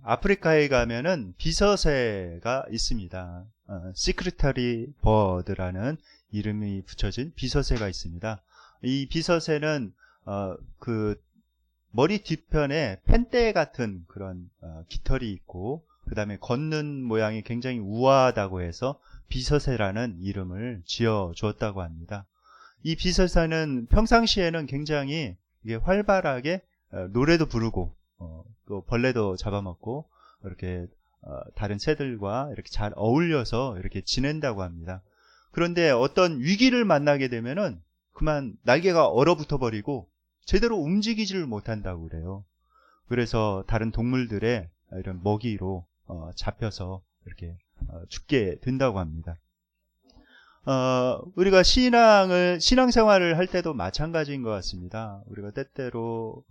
아프리카에 가면은 비서새가 있습니다. 시크리터리 버드라는 이름이 붙여진 비서새가 있습니다. 이 비서새는 그 머리 뒤편에 펜대 같은 그런 깃털이 있고, 그 다음에 걷는 모양이 굉장히 우아하다고 해서 비서새라는 이름을 지어 주었다고 합니다. 이 비서새는 평상시에는 굉장히 이게 활발하게 노래도 부르고 또 벌레도 잡아먹고 이렇게 다른 새들과 이렇게 잘 어울려서 이렇게 지낸다고 합니다. 그런데 어떤 위기를 만나게 되면은 그만 날개가 얼어붙어 버리고 제대로 움직이지를 못한다고 그래요. 그래서 다른 동물들의 이런 먹이로 잡혀서 이렇게 죽게 된다고 합니다. 우리가 신앙생활을 할 때도 마찬가지인 것 같습니다. 우리가 때때로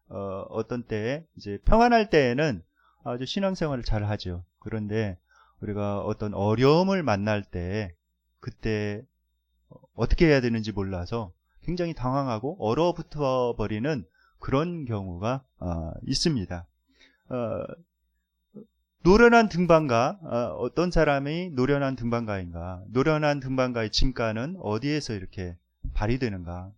어떤 때에 이제 평안할 때에는 아주 신앙생활을 잘 하죠. 그런데 우리가 어떤 어려움을 만날 때 그때 어떻게 해야 되는지 몰라서 굉장히 당황하고 얼어붙어 버리는 그런 경우가 있습니다. 노련한 등반가, 어떤 사람이 노련한 등반가인가, 노련한 등반가의 진가는 어디에서 이렇게 발휘되는가.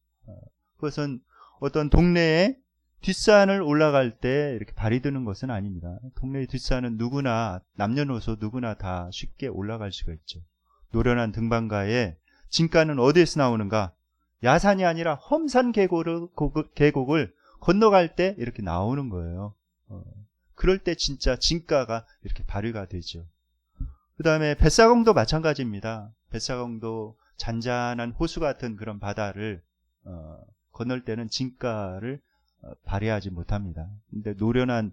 그것은 어떤 동네에 뒷산을 올라갈 때 이렇게 발휘되는 것은 아닙니다. 동네의 뒷산은 누구나, 남녀노소 누구나 다 쉽게 올라갈 수가 있죠. 노련한 등반가의 진가는 어디에서 나오는가? 야산이 아니라 험산 계곡을 건너갈 때 이렇게 나오는 거예요. 그럴 때 진짜 진가가 이렇게 발휘가 되죠. 그 다음에 뱃사공도 마찬가지입니다. 뱃사공도 잔잔한 호수 같은 그런 바다를 건널 때는 진가를 발휘하지 못합니다. 근데 노련한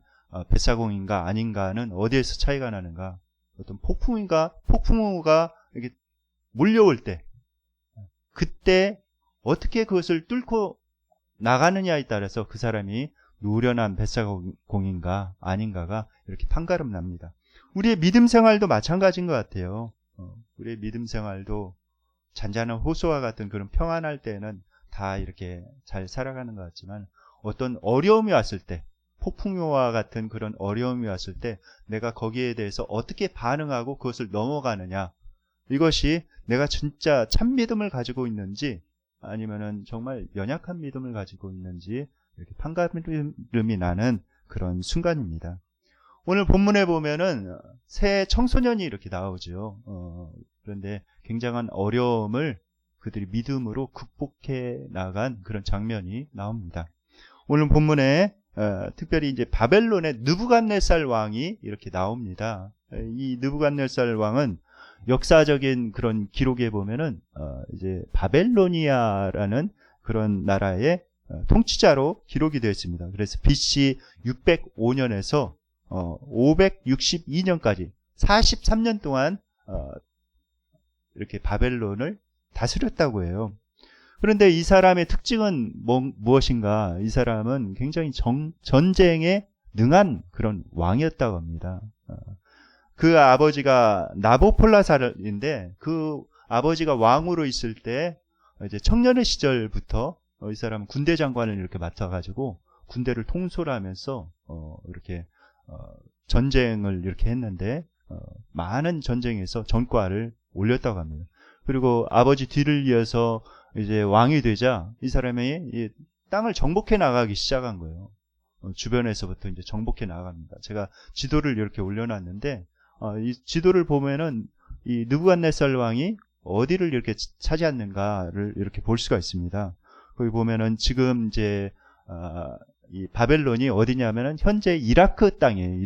뱃사공인가 아닌가는 어디에서 차이가 나는가? 어떤 폭풍우가 이렇게 몰려올 때, 그때 어떻게 그것을 뚫고 나가느냐에 따라서 그 사람이 노련한 뱃사공인가 아닌가가 이렇게 판가름 납니다. 우리의 믿음 생활도 마찬가지인 것 같아요. 우리의 믿음 생활도 잔잔한 호수와 같은 그런 평안할 때는 다 이렇게 잘 살아가는 것 같지만, 어떤 어려움이 왔을 때, 폭풍우와 같은 그런 어려움이 왔을 때 내가 거기에 대해서 어떻게 반응하고 그것을 넘어가느냐, 이것이 내가 진짜 참 믿음을 가지고 있는지 아니면은 정말 연약한 믿음을 가지고 있는지 이렇게 판가름이 나는 그런 순간입니다. 오늘 본문에 보면은 새 청소년이 이렇게 나오죠. 그런데 굉장한 어려움을 그들이 믿음으로 극복해 나간 그런 장면이 나옵니다. 오늘 본문에 특별히 이제 바벨론의 느부갓네살 왕이 이렇게 나옵니다. 이 느부갓네살 왕은 역사적인 그런 기록에 보면은 이제 바벨로니아라는 그런 나라의 통치자로 기록이 되어 있습니다. 그래서 BC 605년에서 562년까지 43년 동안 이렇게 바벨론을 다스렸다고 해요. 그런데 이 사람의 특징은 무엇인가? 이 사람은 굉장히 전쟁에 능한 그런 왕이었다고 합니다. 그 아버지가 나보폴라살인데, 그 아버지가 왕으로 있을 때 이제 청년의 시절부터 이 사람은 군대 장관을 이렇게 맡아가지고 군대를 통솔하면서 이렇게 전쟁을 이렇게 했는데 많은 전쟁에서 전과를 올렸다고 합니다. 그리고 아버지 뒤를 이어서 이제 왕이 되자 이 사람이 이 땅을 정복해 나가기 시작한 거예요. 주변에서부터 이제 정복해 나갑니다. 제가 지도를 이렇게 올려놨는데 이 지도를 보면은 이 느부갓네살 왕이 어디를 이렇게 차지했는가를 이렇게 볼 수가 있습니다. 거기 보면은 지금 이제 이 바벨론이 어디냐면은 현재 이라크 땅이에요.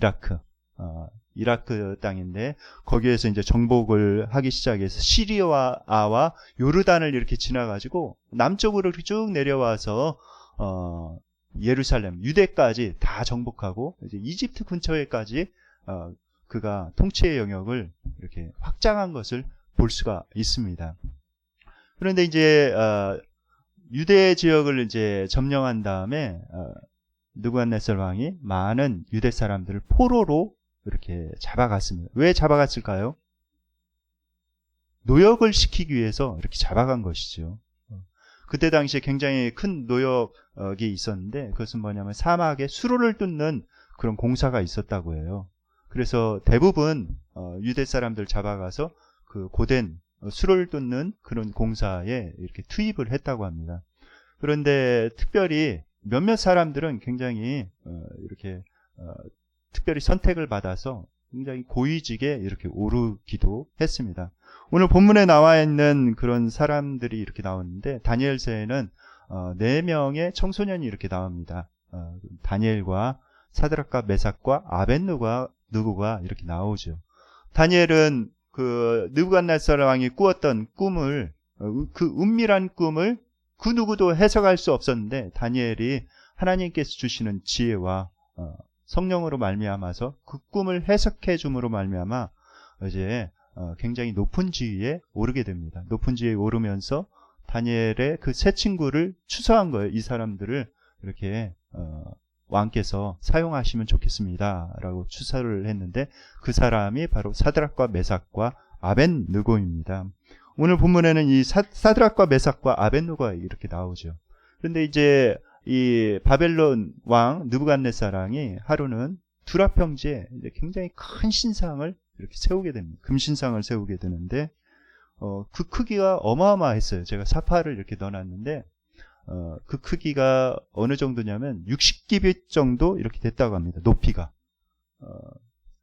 이라크 땅인데 거기에서 이제 정복을 하기 시작해서 시리아와 요르단을 이렇게 지나가지고 남쪽으로 쭉 내려와서 예루살렘, 유대까지 다 정복하고 이제 이집트 근처에까지 그가 통치의 영역을 이렇게 확장한 것을 볼 수가 있습니다. 그런데 이제 유대 지역을 이제 점령한 다음에 느부갓네살 왕이 많은 유대 사람들을 포로로 이렇게 잡아갔습니다. 왜 잡아갔을까요? 노역을 시키기 위해서 이렇게 잡아간 것이죠. 그때 당시에 굉장히 큰 노역이 있었는데 그것은 뭐냐면 사막에 수로를 뚫는 그런 공사가 있었다고 해요. 그래서 대부분 유대 사람들 잡아가서 그 고된 수를 뚫는 그런 공사에 이렇게 투입을 했다고 합니다. 그런데 특별히 몇몇 사람들은 굉장히 이렇게 특별히 선택을 받아서 굉장히 고위직에 이렇게 오르기도 했습니다. 오늘 본문에 나와 있는 그런 사람들이 이렇게 나오는데 다니엘서에는 4명의 청소년이 이렇게 나옵니다. 다니엘과 사드락과 메삭과 아벳느고가 이렇게 나오죠. 다니엘은 그 느부갓네살 왕이 꾸었던 꿈을, 그 은밀한 꿈을 그 누구도 해석할 수 없었는데 다니엘이 하나님께서 주시는 지혜와 성령으로 말미암아서 그 꿈을 해석해 줌으로 말미암아 이제 굉장히 높은 지위에 오르게 됩니다. 높은 지위에 오르면서 다니엘의 그 세 친구를 추서한 거예요. 이 사람들을 이렇게 왕께서 사용하시면 좋겠습니다 라고 추서를 했는데 그 사람이 바로 사드락과 메삭과 아벳느고입니다. 오늘 본문에는 이 사드락과 메삭과 아벳느고가 이렇게 나오죠. 그런데 이제 이 바벨론 왕 느부갓네살 왕이 하루는 두라 평지에 굉장히 큰 신상을 이렇게 세우게 됩니다. 금신상을 세우게 되는데 그 크기가 어마어마했어요. 제가 사파를 이렇게 넣어놨는데 그 크기가 어느 정도냐면 60규빗 정도 이렇게 됐다고 합니다. 높이가.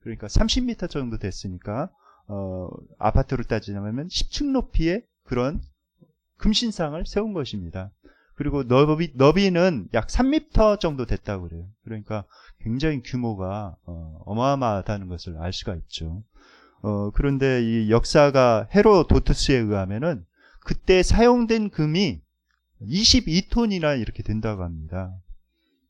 그러니까 30m 정도 됐으니까 아파트로 따지자면 10층 높이의 그런 금신상을 세운 것입니다. 그리고 너비는 약 3m 정도 됐다고 그래요. 그러니까 굉장히 규모가 어마어마하다는 것을 알 수가 있죠. 그런데 이 역사가 헤로도투스에 의하면은 그때 사용된 금이 22톤이나 이렇게 된다고 합니다.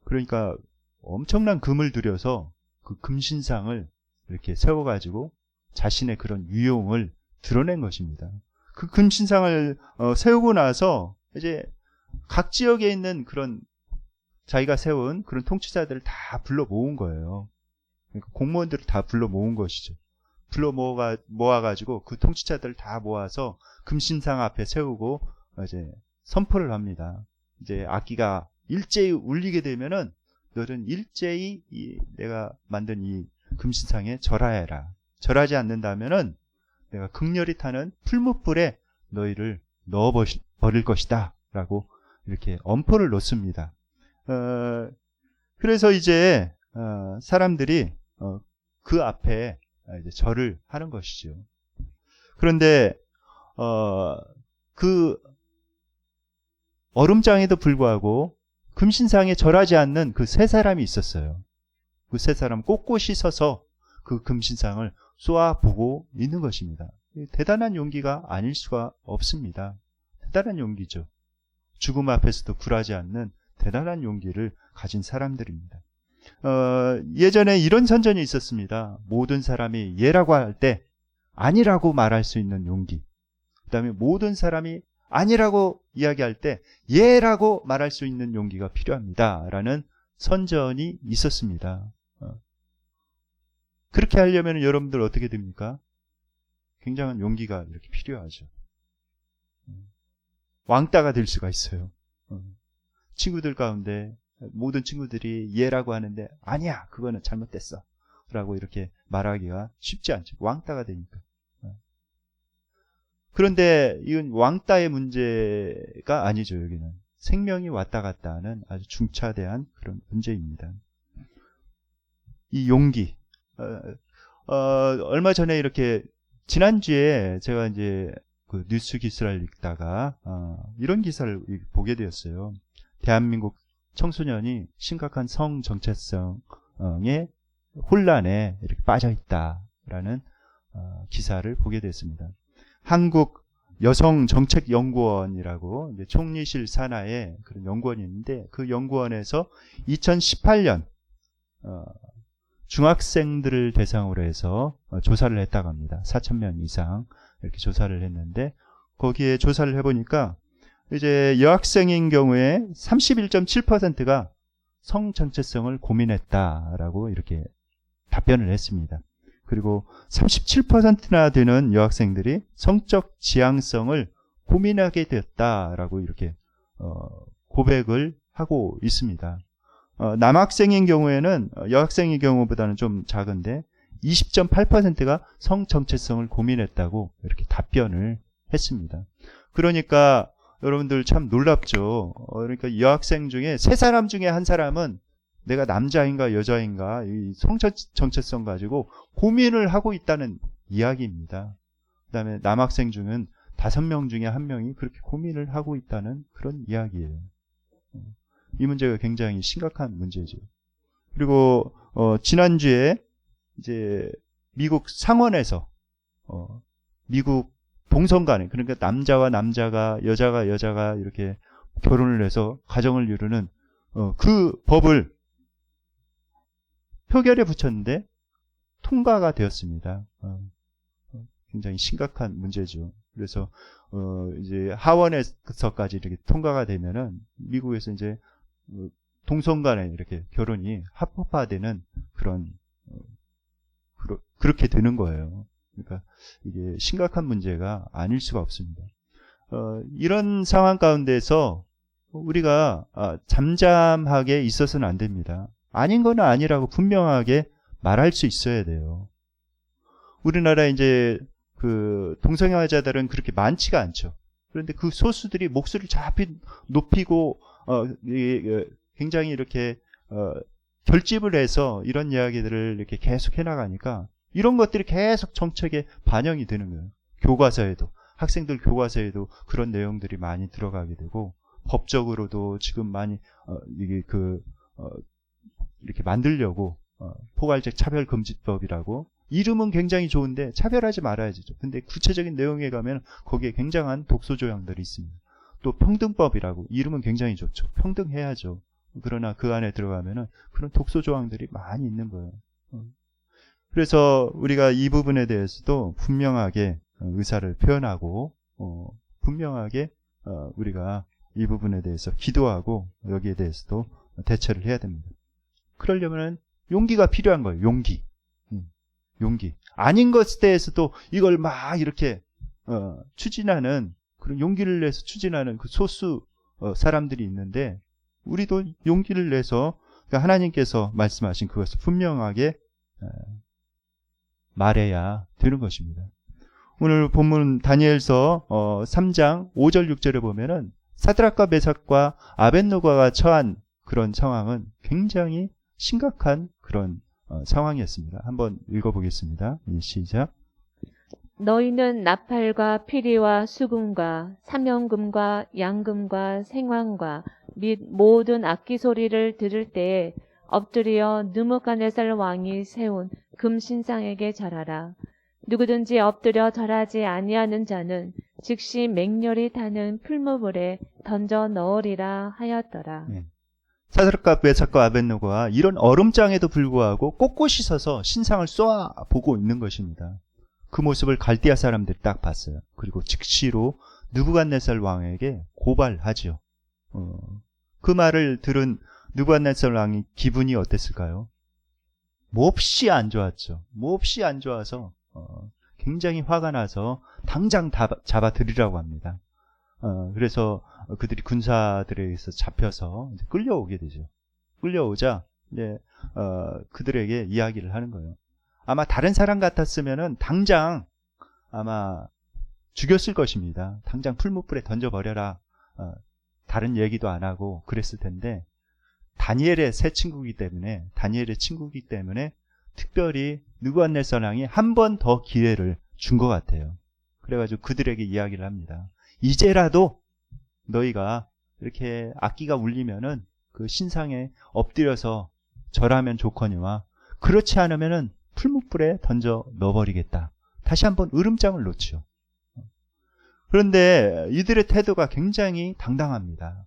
그러니까 엄청난 금을 들여서 그 금신상을 이렇게 세워가지고 자신의 그런 유용을 드러낸 것입니다. 그 금신상을 세우고 나서 이제 각 지역에 있는 그런 자기가 세운 그런 통치자들을 다 불러 모은 거예요. 그러니까 공무원들을 다 불러 모은 것이죠. 불러 모아가지고 그 통치자들을 다 모아서 금신상 앞에 세우고 이제 선포를 합니다. 이제 악기가 일제히 울리게 되면은 너는 일제히 내가 만든 이 금신상에 절하해라. 절하지 않는다면은 내가 극렬히 타는 풀무불에 너희를 넣어버릴 것이다. 라고 이렇게 엄포를 놓습니다. 그래서 이제 사람들이 그 앞에 이제 절을 하는 것이죠. 그런데 그 얼음장에도 불구하고 금신상에 절하지 않는 그 세 사람이 있었어요. 그 세 사람 꼿꼿이 서서 그 금신상을 쏘아보고 있는 것입니다. 대단한 용기가 아닐 수가 없습니다. 대단한 용기죠. 죽음 앞에서도 굴하지 않는 대단한 용기를 가진 사람들입니다. 예전에 이런 선전이 있었습니다. 모든 사람이 예라고 할 때 아니라고 말할 수 있는 용기. 그 다음에 모든 사람이 아니라고 이야기할 때 예라고 말할 수 있는 용기가 필요합니다. 라는 선전이 있었습니다. 그렇게 하려면 여러분들 어떻게 됩니까? 굉장한 용기가 이렇게 필요하죠. 왕따가 될 수가 있어요. 친구들 가운데 모든 친구들이 예라고 하는데 아니야 그거는 잘못됐어 라고 이렇게 말하기가 쉽지 않죠. 왕따가 되니까. 그런데 이건 왕따의 문제가 아니죠. 여기는 생명이 왔다 갔다 하는 아주 중차대한 그런 문제입니다. 이 용기. 얼마 전에 이렇게 지난주에 제가 이제 그 뉴스 기사를 읽다가 이런 기사를 보게 되었어요. 대한민국 청소년이 심각한 성 정체성의 혼란에 이렇게 빠져 있다라는 기사를 보게 됐습니다. 한국 여성정책연구원이라고 이제 총리실 산하에 그런 연구원이 있는데 그 연구원에서 2018년 중학생들을 대상으로 해서 조사를 했다고 합니다. 4,000명 이상 이렇게 조사를 했는데 거기에 조사를 해보니까 이제 여학생인 경우에 31.7%가 성 정체성을 고민했다라고 이렇게 답변을 했습니다. 그리고 37%나 되는 여학생들이 성적 지향성을 고민하게 되었다라고 이렇게 고백을 하고 있습니다. 남학생인 경우에는 여학생의 경우보다는 좀 작은데 20.8%가 성 정체성을 고민했다고 이렇게 답변을 했습니다. 그러니까 여러분들 참 놀랍죠. 그러니까 여학생 중에 세 사람 중에 한 사람은 내가 남자인가 여자인가 이 성 정체성 가지고 고민을 하고 있다는 이야기입니다. 그 다음에 남학생 중은 5명 중에 1명이 그렇게 고민을 하고 있다는 그런 이야기예요. 이 문제가 굉장히 심각한 문제죠. 그리고 지난주에 이제 미국 상원에서 미국 동성간에, 그러니까 남자와 남자가 여자가 여자가 이렇게 결혼을 해서 가정을 이루는 그 법을 표결에 붙였는데 통과가 되었습니다. 굉장히 심각한 문제죠. 그래서 이제 하원에서까지 이렇게 통과가 되면은 미국에서 이제 동성간에 이렇게 결혼이 합법화되는 그렇게 되는 거예요. 그러니까 이게 심각한 문제가 아닐 수가 없습니다. 이런 상황 가운데서 우리가 잠잠하게 있어서는 안 됩니다. 아닌 거는 아니라고 분명하게 말할 수 있어야 돼요. 우리나라 이제 그 동성애자들은 그렇게 많지가 않죠. 그런데 그 소수들이 목소리를 높이고 굉장히 이렇게 결집을 해서 이런 이야기들을 이렇게 계속 해나가니까 이런 것들이 계속 정책에 반영이 되는 거예요. 교과서에도, 학생들 교과서에도 그런 내용들이 많이 들어가게 되고, 법적으로도 지금 많이 이렇게 만들려고 포괄적 차별금지법이라고, 이름은 굉장히 좋은데 차별하지 말아야죠. 근데 구체적인 내용에 가면 거기에 굉장한 독소 조항들이 있습니다. 또 평등법이라고, 이름은 굉장히 좋죠. 평등해야죠. 그러나 그 안에 들어가면은 그런 독소 조항들이 많이 있는 거예요. 그래서 우리가 이 부분에 대해서도 분명하게 의사를 표현하고 분명하게 우리가 이 부분에 대해서 기도하고 여기에 대해서도 대처를 해야 됩니다. 그러려면 용기가 필요한 거예요. 용기. 아닌 것에 대해서도 이걸 막 이렇게 추진하는, 그런 용기를 내서 추진하는 그 소수 사람들이 있는데, 우리도 용기를 내서 그러니까 하나님께서 말씀하신 그것을 분명하게 말해야 되는 것입니다. 오늘 본문 다니엘서 3장 5절 6절에 보면은 사드락과 메삭과 아벳노고가 처한 그런 상황은 굉장히 심각한 그런 상황이었습니다. 한번 읽어보겠습니다. 시작. 너희는 나팔과 피리와 수금과 사명금과 양금과 생황과 및 모든 악기 소리를 들을 때에 엎드려 느부갓네살 왕이 세운 금신상에게 절하라. 누구든지 엎드려 절하지 아니하는 자는 즉시 맹렬히 타는 풀무불에 던져 넣으리라 하였더라. 네. 사드락과 메삭과 아벳노고가 이런 얼음장에도 불구하고 꼿꼿이 서서 신상을 쏘아 보고 있는 것입니다. 그 모습을 갈대아 사람들이 딱 봤어요. 그리고 즉시로 느부갓네살 왕에게 고발하죠. 그 말을 들은 느부갓네살 왕이 기분이 어땠을까요? 몹시 안 좋았죠. 몹시 안 좋아서 굉장히 화가 나서 당장 잡아들이라고 합니다. 그래서 그들이 군사들에 의해서 잡혀서 이제 끌려오게 되죠. 끌려오자 이제 그들에게 이야기를 하는 거예요. 아마 다른 사람 같았으면은 당장 아마 죽였을 것입니다. 당장 풀무불에 던져버려라. 다른 얘기도 안 하고 그랬을 텐데, 다니엘의 친구이기 때문에 특별히 느부갓네살 왕이 한 번 더 기회를 준 것 같아요. 그래가지고 그들에게 이야기를 합니다. 이제라도 너희가 이렇게 악기가 울리면은 그 신상에 엎드려서 절하면 좋거니와, 그렇지 않으면은 풀무불에 던져 넣어버리겠다. 다시 한번 으름장을 놓죠. 그런데 이들의 태도가 굉장히 당당합니다.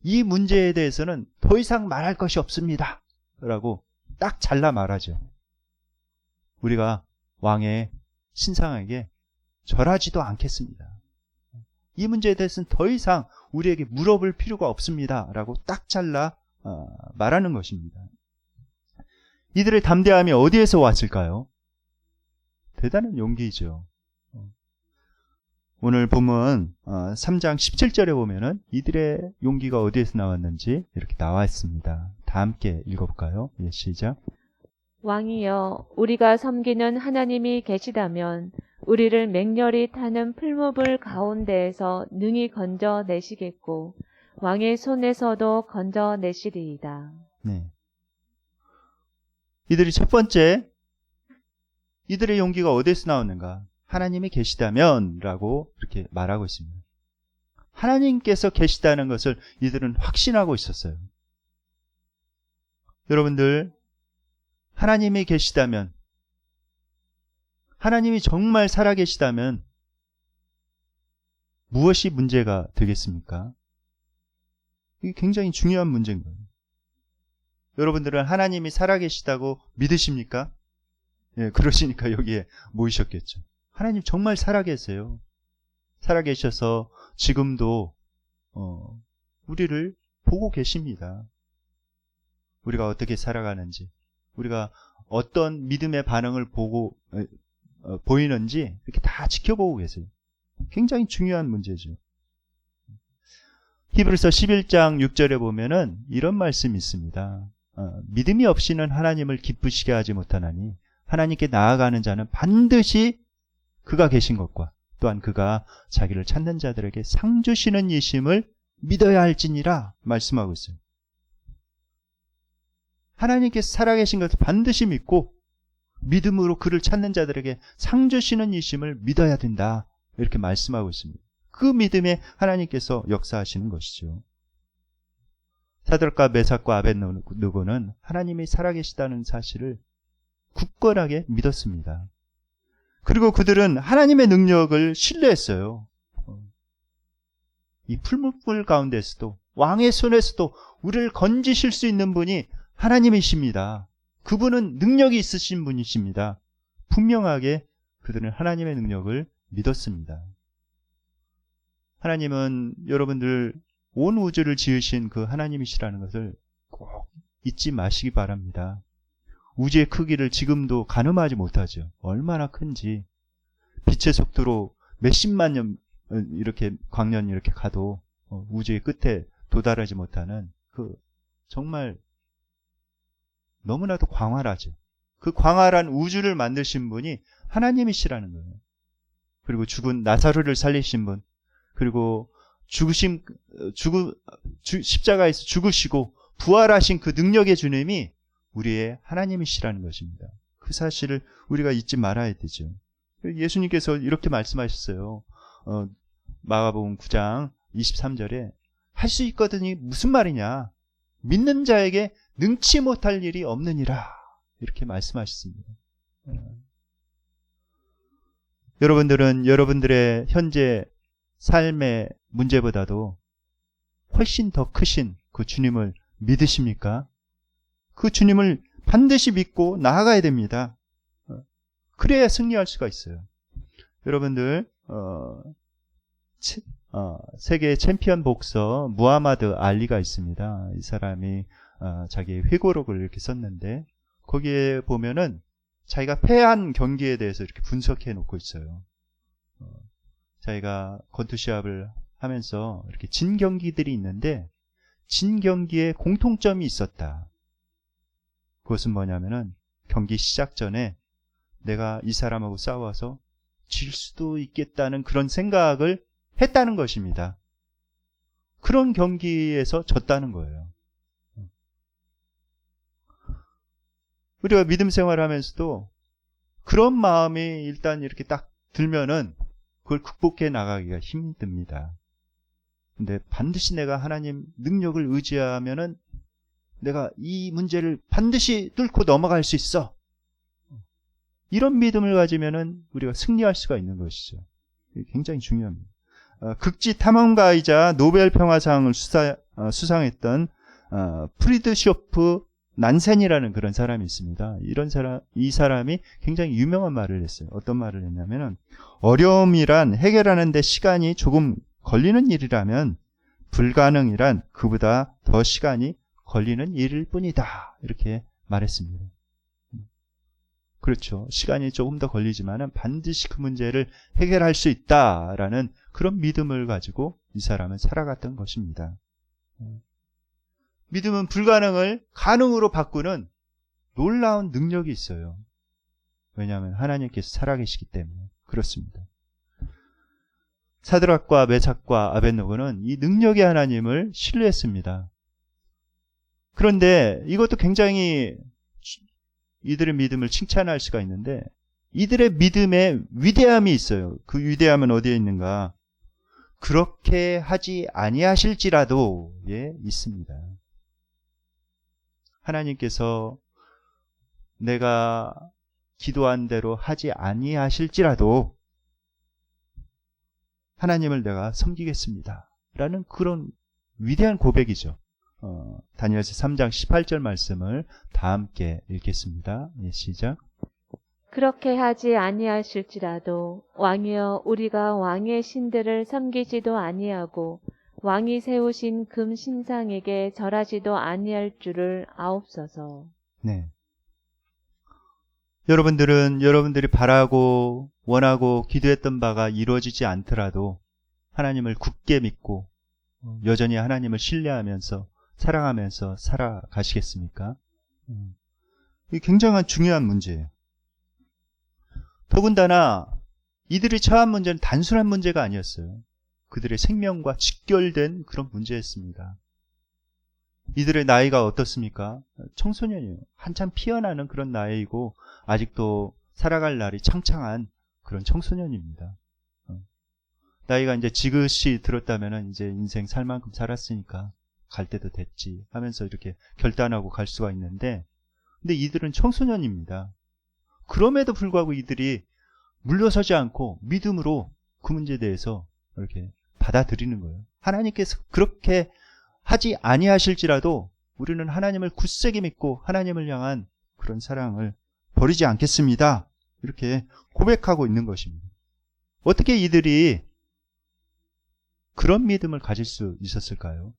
이 문제에 대해서는 더 이상 말할 것이 없습니다. 라고 딱 잘라 말하죠. 우리가 왕의 신상에게 절하지도 않겠습니다. 이 문제에 대해서는 더 이상 우리에게 물어볼 필요가 없습니다. 라고 딱 잘라 말하는 것입니다. 이들의 담대함이 어디에서 왔을까요? 대단한 용기이죠. 오늘 본문 3장 17절에 보면은 이들의 용기가 어디에서 나왔는지 이렇게 나와 있습니다. 다 함께 읽어볼까요? 예, 시작. 왕이여, 우리가 섬기는 하나님이 계시다면 우리를 맹렬히 타는 풀무불 가운데에서 능히 건져내시겠고 왕의 손에서도 건져내시리이다. 네. 이들이 첫 번째, 이들의 용기가 어디에서 나오는가? 하나님이 계시다면 라고 이렇게 말하고 있습니다. 하나님께서 계시다는 것을 이들은 확신하고 있었어요. 여러분들, 하나님이 계시다면, 하나님이 정말 살아계시다면 무엇이 문제가 되겠습니까? 이게 굉장히 중요한 문제인 거예요. 여러분들은 하나님이 살아계시다고 믿으십니까? 예, 그러시니까 여기에 모이셨겠죠. 하나님 정말 살아계세요. 살아계셔서 지금도 우리를 보고 계십니다. 우리가 어떻게 살아가는지, 우리가 어떤 믿음의 반응을 보고 보이는지 이렇게 다 지켜보고 계세요. 굉장히 중요한 문제죠. 히브리서 11장 6절에 보면은 이런 말씀이 있습니다. 믿음이 없이는 하나님을 기쁘시게 하지 못하나니 하나님께 나아가는 자는 반드시 그가 계신 것과 또한 그가 자기를 찾는 자들에게 상 주시는 이심을 믿어야 할지니라 말씀하고 있어요. 하나님께서 살아계신 것을 반드시 믿고 믿음으로 그를 찾는 자들에게 상 주시는 이심을 믿어야 된다. 이렇게 말씀하고 있습니다. 그 믿음에 하나님께서 역사하시는 것이죠. 사드락과 메삭과 아벳느고는 하나님이 살아계시다는 사실을 굳건하게 믿었습니다. 그리고 그들은 하나님의 능력을 신뢰했어요. 이 풀무불 가운데서도 왕의 손에서도 우리를 건지실 수 있는 분이 하나님이십니다. 그분은 능력이 있으신 분이십니다. 분명하게 그들은 하나님의 능력을 믿었습니다. 하나님은 여러분들 온 우주를 지으신 그 하나님이시라는 것을 꼭 잊지 마시기 바랍니다. 우주의 크기를 지금도 가늠하지 못하죠. 얼마나 큰지. 빛의 속도로 몇십만 년 이렇게 광년 이렇게 가도 우주의 끝에 도달하지 못하는 그 정말 너무나도 광활하죠. 그 광활한 우주를 만드신 분이 하나님이시라는 거예요. 그리고 죽은 나사로를 살리신 분, 그리고 십자가에서 죽으시고 부활하신 그 능력의 주님이 우리의 하나님이시라는 것입니다. 그 사실을 우리가 잊지 말아야 되죠. 예수님께서 이렇게 말씀하셨어요. 마가복음 9장 23절에 할 수 있거든이 무슨 말이냐? 믿는 자에게 능치 못할 일이 없느니라. 이렇게 말씀하셨습니다. 여러분들은 여러분들의 현재 삶의 문제보다도 훨씬 더 크신 그 주님을 믿으십니까? 그 주님을 반드시 믿고 나아가야 됩니다. 그래야 승리할 수가 있어요. 여러분들 세계 챔피언 복서 무하마드 알리가 있습니다. 이 사람이 자기의 회고록을 이렇게 썼는데 거기에 보면은 자기가 패한 경기에 대해서 이렇게 분석해 놓고 있어요. 자기가 권투 시합을 하면서 이렇게 진 경기들이 있는데 진 경기에 공통점이 있었다. 그것은 뭐냐면은 경기 시작 전에 내가 이 사람하고 싸워서 질 수도 있겠다는 그런 생각을 했다는 것입니다. 그런 경기에서 졌다는 거예요. 우리가 믿음 생활을 하면서도 그런 마음이 일단 이렇게 딱 들면은 그걸 극복해 나가기가 힘듭니다. 근데 반드시 내가 하나님 능력을 의지하면은 내가 이 문제를 반드시 뚫고 넘어갈 수 있어. 이런 믿음을 가지면은 우리가 승리할 수가 있는 것이죠. 굉장히 중요합니다. 극지 탐험가이자 노벨 평화상을 수상했던 프리드쇼프 난센이라는 그런 사람이 있습니다. 이 사람이 굉장히 유명한 말을 했어요. 어떤 말을 했냐면은 어려움이란 해결하는데 시간이 조금 걸리는 일이라면 불가능이란 그보다 더 시간이 걸리는 일일 뿐이다. 이렇게 말했습니다. 그렇죠. 시간이 조금 더 걸리지만은 반드시 그 문제를 해결할 수 있다라는 그런 믿음을 가지고 이 사람은 살아갔던 것입니다. 믿음은 불가능을 가능으로 바꾸는 놀라운 능력이 있어요. 왜냐하면 하나님께서 살아계시기 때문에 그렇습니다. 사드락과 메삭과 아벳노고는 이 능력의 하나님을 신뢰했습니다. 그런데 이것도 굉장히 이들의 믿음을 칭찬할 수가 있는데 이들의 믿음에 위대함이 있어요. 그 위대함은 어디에 있는가? 그렇게 하지 아니하실지라도 예, 있습니다. 하나님께서 내가 기도한 대로 하지 아니하실지라도 하나님을 내가 섬기겠습니다. 라는 그런 위대한 고백이죠. 다니엘서 3장 18절 말씀을 다 함께 읽겠습니다. 예, 시작. 그렇게 하지 아니하실지라도 왕이여 우리가 왕의 신들을 섬기지도 아니하고 왕이 세우신 금 신상에게 절하지도 아니할 줄을 아옵소서. 네. 여러분들이 바라고 원하고 기도했던 바가 이루어지지 않더라도 하나님을 굳게 믿고 여전히 하나님을 신뢰하면서 사랑하면서 살아가시겠습니까? 이게 굉장한 중요한 문제예요. 더군다나 이들이 처한 문제는 단순한 문제가 아니었어요. 그들의 생명과 직결된 그런 문제였습니다. 이들의 나이가 어떻습니까? 청소년이에요. 한참 피어나는 그런 나이이고 아직도 살아갈 날이 창창한 그런 청소년입니다. 나이가 이제 지긋이 들었다면 이제 인생 살 만큼 살았으니까 갈 때도 됐지 하면서 이렇게 결단하고 갈 수가 있는데, 근데 이들은 청소년입니다. 그럼에도 불구하고 이들이 물러서지 않고 믿음으로 그 문제에 대해서 이렇게 받아들이는 거예요. 하나님께서 그렇게 하지 아니하실지라도 우리는 하나님을 굳세게 믿고 하나님을 향한 그런 사랑을 버리지 않겠습니다. 이렇게 고백하고 있는 것입니다. 어떻게 이들이 그런 믿음을 가질 수 있었을까요?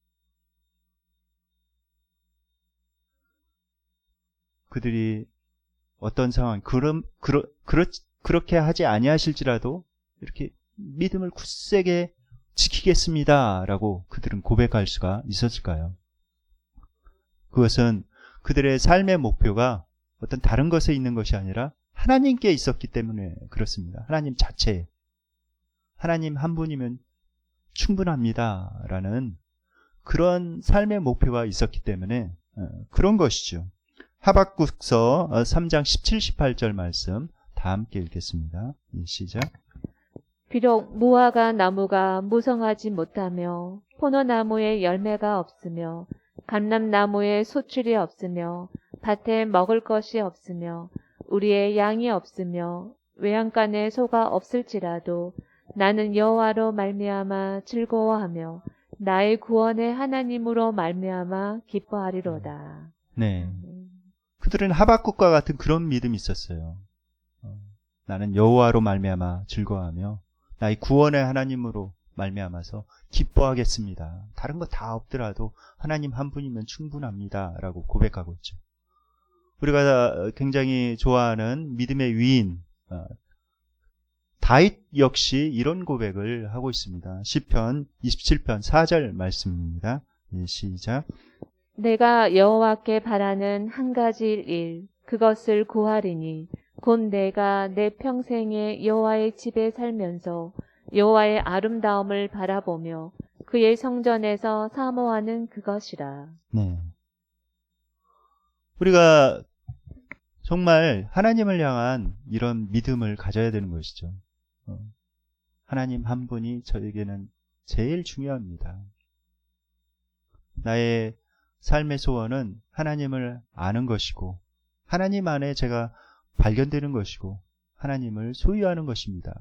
그들이 어떤 상황, 그렇게 하지 아니하실지라도 이렇게 믿음을 굳세게 지키겠습니다. 라고 그들은 고백할 수가 있었을까요? 그것은 그들의 삶의 목표가 어떤 다른 것에 있는 것이 아니라 하나님께 있었기 때문에 그렇습니다. 하나님 자체에. 하나님 한 분이면 충분합니다. 라는 그런 삶의 목표가 있었기 때문에 그런 것이죠. 하박국서 3장 17, 18절 말씀 다 함께 읽겠습니다. 시작. 비록 무화과 나무가 무성하지 못하며 포도나무에 열매가 없으며 감람나무에 소출이 없으며 밭에 먹을 것이 없으며 우리의 양이 없으며 외양간에 소가 없을지라도 나는 여호와로 말미암아 즐거워하며 나의 구원의 하나님으로 말미암아 기뻐하리로다. 네. 그들은 하박국과 같은 그런 믿음이 있었어요. 나는 여호와로 말미암아 즐거워하며 나의 구원의 하나님으로 말미암아서 기뻐하겠습니다. 다른 거 다 없더라도 하나님 한 분이면 충분합니다. 라고 고백하고 있죠. 우리가 굉장히 좋아하는 믿음의 위인 다윗 역시 이런 고백을 하고 있습니다. 시편 27편 4절 말씀입니다. 시작. 내가 여호와께 바라는 한 가지 일 그것을 구하리니 곧 내가 내 평생에 여호와의 집에 살면서 여호와의 아름다움을 바라보며 그의 성전에서 사모하는 그것이라. 네. 우리가 정말 하나님을 향한 이런 믿음을 가져야 되는 것이죠. 하나님 한 분이 저에게는 제일 중요합니다. 나의 삶의 소원은 하나님을 아는 것이고 하나님 안에 제가 발견되는 것이고 하나님을 소유하는 것입니다.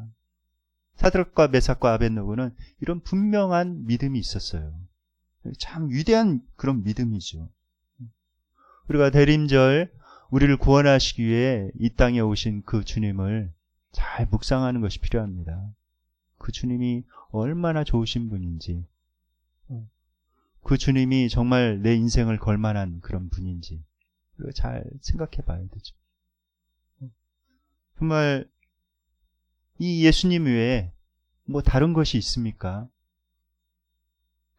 사드락과 메삭과 아벳노고는 이런 분명한 믿음이 있었어요. 참 위대한 그런 믿음이죠. 우리가 대림절 우리를 구원하시기 위해 이 땅에 오신 그 주님을 잘 묵상하는 것이 필요합니다. 그 주님이 얼마나 좋으신 분인지, 그 주님이 정말 내 인생을 걸만한 그런 분인지 잘 생각해 봐야 되죠. 정말 이 예수님 외에 뭐 다른 것이 있습니까?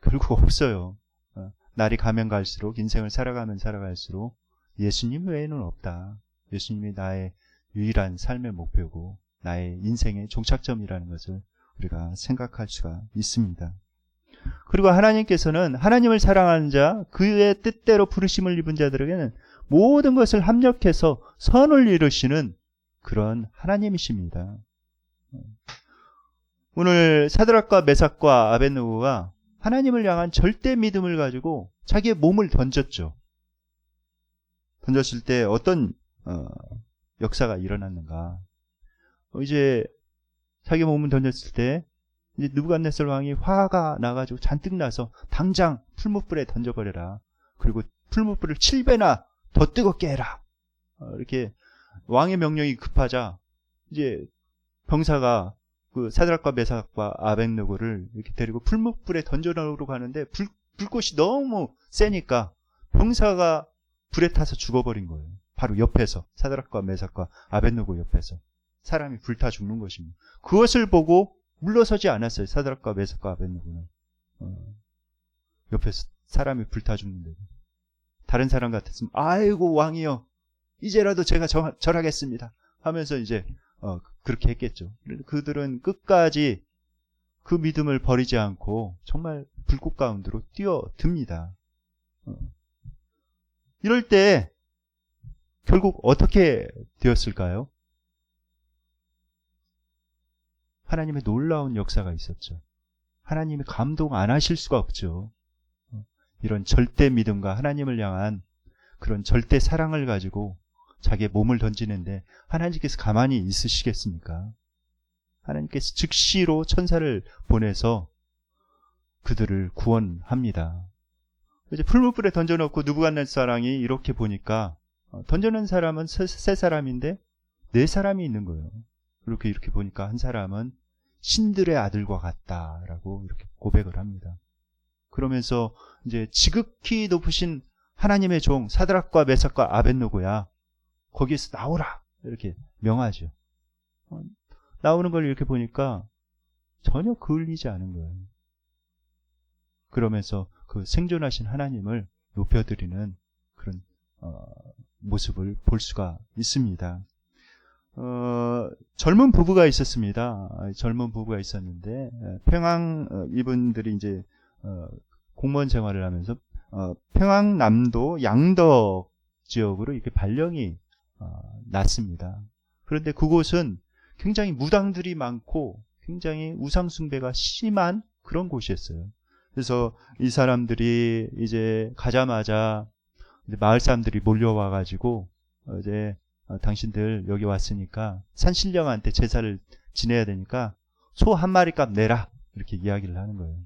결국 없어요. 날이 가면 갈수록, 인생을 살아가면 살아갈수록 예수님 외에는 없다. 예수님이 나의 유일한 삶의 목표고 나의 인생의 종착점이라는 것을 우리가 생각할 수가 있습니다. 그리고 하나님께서는 하나님을 사랑하는 자, 그의 뜻대로 부르심을 입은 자들에게는 모든 것을 합력해서 선을 이루시는 그런 하나님이십니다. 오늘 사드락과 메삭과 아벳느고가 하나님을 향한 절대 믿음을 가지고 자기의 몸을 던졌죠. 던졌을 때 어떤 역사가 일어났는가? 이제 자기 몸을 던졌을 때 이제 느부갓네살 왕이 화가 나가지고 잔뜩 나서 당장 풀무불에 던져버려라. 그리고 풀무불을 7배나 더 뜨겁게 해라. 이렇게 왕의 명령이 급하자 이제 병사가 그 사드락과 메삭과 아벳느고를 이렇게 데리고 풀무불에 던져놓으러 가는데 불꽃이 너무 세니까 병사가 불에 타서 죽어버린 거예요. 바로 옆에서 사드락과 메삭과 아벳느고 옆에서 사람이 불타 죽는 것입니다. 그것을 보고 물러서지 않았어요. 사드락과 메삭과 아벳느고는 옆에서 사람이 불타 죽는데 다른 사람 같았으면 아이고 왕이여 이제라도 제가 절하겠습니다 하면서 이제 그렇게 했겠죠. 그들은 끝까지 그 믿음을 버리지 않고 정말 불꽃 가운데로 뛰어듭니다. 이럴 때 결국 어떻게 되었을까요? 하나님의 놀라운 역사가 있었죠. 하나님이 감동 안 하실 수가 없죠. 이런 절대 믿음과 하나님을 향한 그런 절대 사랑을 가지고 자기의 몸을 던지는데 하나님께서 가만히 있으시겠습니까? 하나님께서 즉시로 천사를 보내서 그들을 구원합니다. 이제 풀무불에 던져놓고 느부갓네살 왕이 이렇게 보니까 던져놓은 사람은 세 사람인데 네 사람이 있는 거예요. 이렇게 보니까 한 사람은 신들의 아들과 같다라고 이렇게 고백을 합니다. 그러면서 이제 지극히 높으신 하나님의 종 사드락과 메삭과 아벳느고야 거기에서 나오라 이렇게 명하죠. 나오는 걸 이렇게 보니까 전혀 그을리지 않은 거예요. 그러면서 그 생존하신 하나님을 높여드리는 그런 모습을 볼 수가 있습니다. 젊은 부부가 있었습니다. 젊은 부부가 있었는데 평양 이분들이 이제 공무원 생활을 하면서 평양남도 양덕 지역으로 이렇게 발령이 났습니다. 그런데 그곳은 굉장히 무당들이 많고 굉장히 우상숭배가 심한 그런 곳이었어요. 그래서 이 사람들이 이제 가자마자 이제 마을 사람들이 몰려와가지고 이제 당신들 여기 왔으니까 산신령한테 제사를 지내야 되니까 소 한 마리 값 내라 이렇게 이야기를 하는 거예요.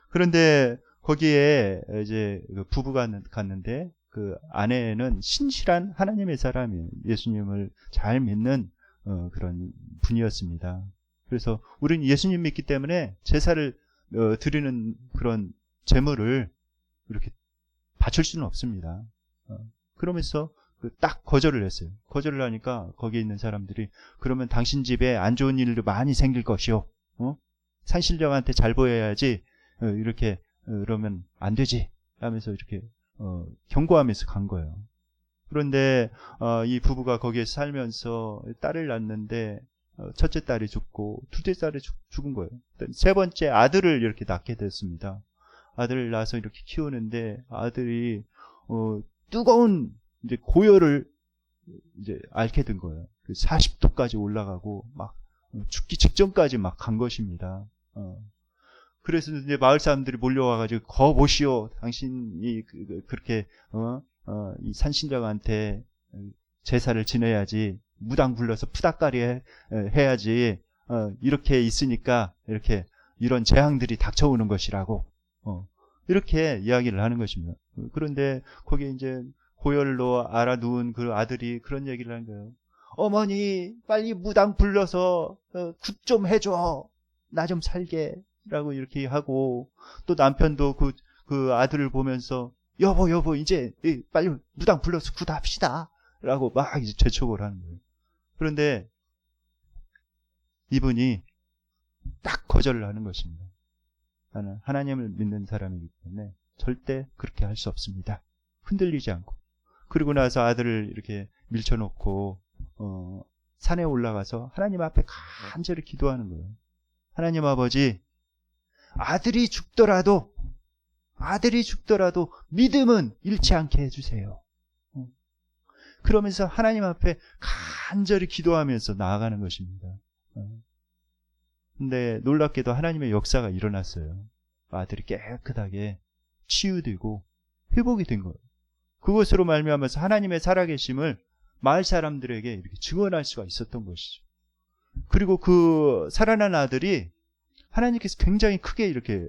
그런데 거기에 이제 부부가 갔는데 그 아내는 신실한 하나님의 사람이에요. 예수님을 잘 믿는 그런 분이었습니다. 그래서 우리는 예수님 믿기 때문에 제사를 드리는 그런 제물을 이렇게 바칠 수는 없습니다. 그러면서 딱 거절을 했어요. 거절을 하니까 거기에 있는 사람들이 그러면 당신 집에 안 좋은 일도 많이 생길 것이요. 산신령한테 잘 보여야지 이렇게 그러면 안 되지 하면서 이렇게 경고하면서 간 거예요. 그런데 이 부부가 거기에 살면서 딸을 낳는데 첫째 딸이 죽고 둘째 딸이 죽은 거예요. 세 번째 아들을 이렇게 낳게 됐습니다. 아들을 낳아서 이렇게 키우는데 아들이 뜨거운 이제 고열을 이제 앓게 된 거예요. 40도까지 올라가고 막 죽기 직전까지 막 간 것입니다. 그래서 이제 마을 사람들이 몰려와가지고 거 보시오, 당신이 그렇게 이 산신령한테 제사를 지내야지, 무당 불러서 푸닥거리 해야지, 이렇게 있으니까 이렇게 이런 재앙들이 닥쳐오는 것이라고 이렇게 이야기를 하는 것입니다. 그런데 거기에 이제 고열로 알아 누운 그 아들이 그런 얘기를 하는 거예요. 어머니 빨리 무당 불러서 굿 좀 해줘, 나 좀 살게 라고 이렇게 하고, 또 남편도 그 아들을 보면서 여보 이제 빨리 무당 불러서 굿 합시다 라고 막 이제 재촉을 하는 거예요. 그런데 이분이 딱 거절을 하는 것입니다. 나는 하나님을 믿는 사람이기 때문에 절대 그렇게 할 수 없습니다. 흔들리지 않고. 그리고 나서 아들을 이렇게 밀쳐놓고 산에 올라가서 하나님 앞에 간절히 기도하는 거예요. 하나님 아버지, 아들이 죽더라도 믿음은 잃지 않게 해주세요. 그러면서 하나님 앞에 간절히 기도하면서 나아가는 것입니다. 근데 놀랍게도 하나님의 역사가 일어났어요. 아들이 깨끗하게 치유되고 회복이 된 거예요. 그것으로 말미암아서 하나님의 살아계심을 마을 사람들에게 이렇게 증언할 수가 있었던 것이죠. 그리고 그 살아난 아들이 하나님께서 굉장히 크게 이렇게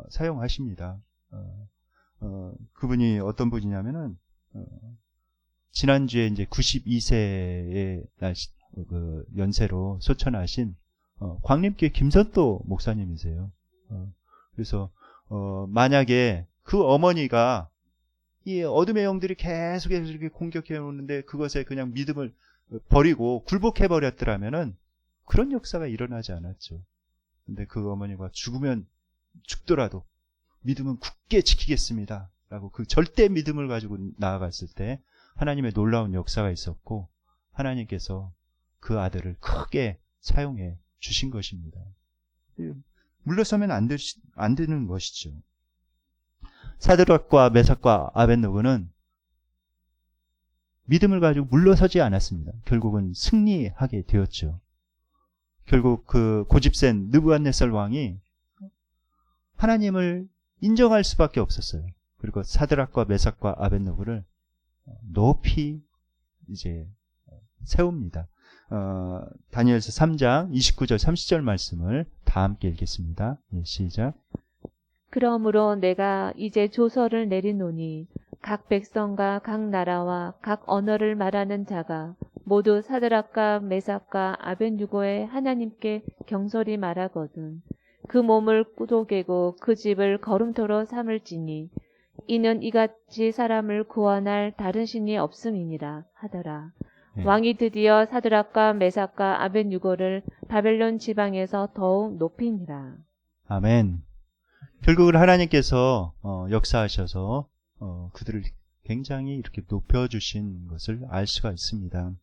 사용하십니다. 그분이 어떤 분이냐면은 지난주에 이제 92세의 연세로 소천하신 광림교회 김선도 목사님이세요. 그래서 만약에 그 어머니가 이 어둠의 영들이 계속해서 이렇게 공격해 오는데 그것에 그냥 믿음을 버리고 굴복해 버렸더라면은 그런 역사가 일어나지 않았죠. 근데 그 어머니가 죽더라도 믿음은 굳게 지키겠습니다 라고 그 절대 믿음을 가지고 나아갔을 때 하나님의 놀라운 역사가 있었고 하나님께서 그 아들을 크게 사용해 주신 것입니다. 물러서면 안 되는 것이죠. 사드락과 메삭과 아벳느고는 믿음을 가지고 물러서지 않았습니다. 결국은 승리하게 되었죠. 결국 그 고집센 느부갓네살 왕이 하나님을 인정할 수밖에 없었어요. 그리고 사드락과 메삭과 아벳느고를 높이 이제 세웁니다. 다니엘서 3장 29절 30절 말씀을 다 함께 읽겠습니다. 시작. 그러므로 내가 이제 조서를 내리노니 각 백성과 각 나라와 각 언어를 말하는 자가 모두 사드락과 메삭과 아벳느고의 하나님께 경솔히 말하거든 그 몸을 꾸도개고 그 집을 거름토로 삼을지니 이는 이같이 사람을 구원할 다른 신이 없음이니라 하더라. 네. 왕이 드디어 사드락과 메삭과 아벳느고를 바벨론 지방에서 더욱 높이니라. 아멘. 결국은 하나님께서 역사하셔서 그들을 굉장히 이렇게 높여주신 것을 알 수가 있습니다.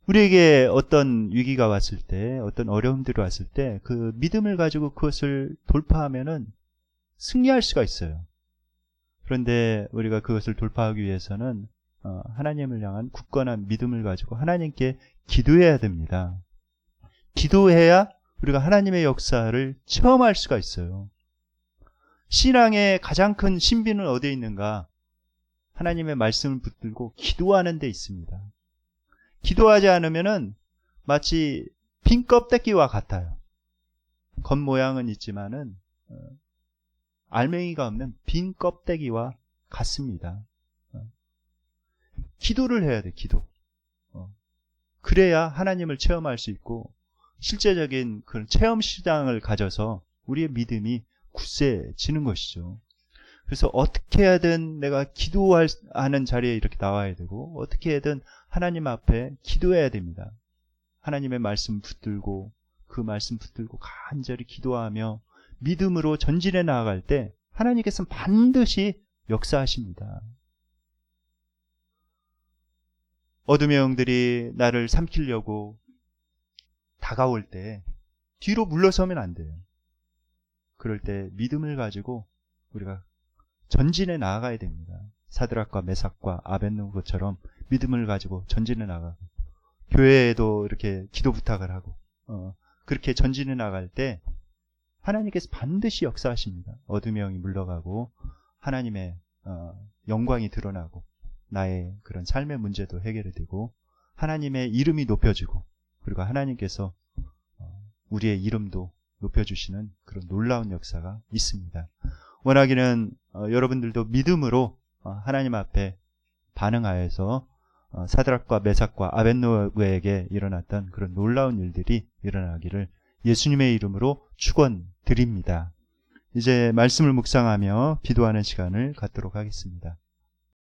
우리에게 어떤 위기가 왔을 때, 어떤 어려움들이 왔을 때 그 믿음을 가지고 그것을 돌파하면은 승리할 수가 있어요. 그런데 우리가 그것을 돌파하기 위해서는 하나님을 향한 굳건한 믿음을 가지고 하나님께 기도해야 됩니다. 기도해야 우리가 하나님의 역사를 체험할 수가 있어요. 신앙의 가장 큰 신비는 어디에 있는가? 하나님의 말씀을 붙들고 기도하는 데 있습니다. 기도하지 않으면은 마치 빈 껍데기와 같아요. 겉모양은 있지만은 알맹이가 없는 빈 껍데기와 같습니다. 기도를 해야 돼, 기도. 그래야 하나님을 체험할 수 있고 실제적인 그런 체험 시장을 가져서 우리의 믿음이 굳세지는 것이죠. 그래서 어떻게 하든 내가 기도하는 자리에 이렇게 나와야 되고 어떻게 하든 하나님 앞에 기도해야 됩니다. 하나님의 말씀 붙들고 그 말씀 붙들고 간절히 기도하며 믿음으로 전진해 나아갈 때 하나님께서는 반드시 역사하십니다. 어둠의 영들이 나를 삼키려고 다가올 때 뒤로 물러서면 안 돼요. 그럴 때 믿음을 가지고 우리가 전진해 나아가야 됩니다. 사드락과 메삭과 아벳느고처럼 믿음을 가지고 전진해 나가고 교회에도 이렇게 기도 부탁을 하고 그렇게 전진해 나갈 때 하나님께서 반드시 역사하십니다. 어둠의 영이 물러가고 하나님의 영광이 드러나고 나의 그런 삶의 문제도 해결이 되고 하나님의 이름이 높여지고 그리고 하나님께서 우리의 이름도 높여주시는 그런 놀라운 역사가 있습니다. 원하기는 여러분들도 믿음으로 하나님 앞에 반응하여서 사드락과 메삭과 아벳느고에게 일어났던 그런 놀라운 일들이 일어나기를 예수님의 이름으로 축원드립니다. 이제 말씀을 묵상하며 기도하는 시간을 갖도록 하겠습니다.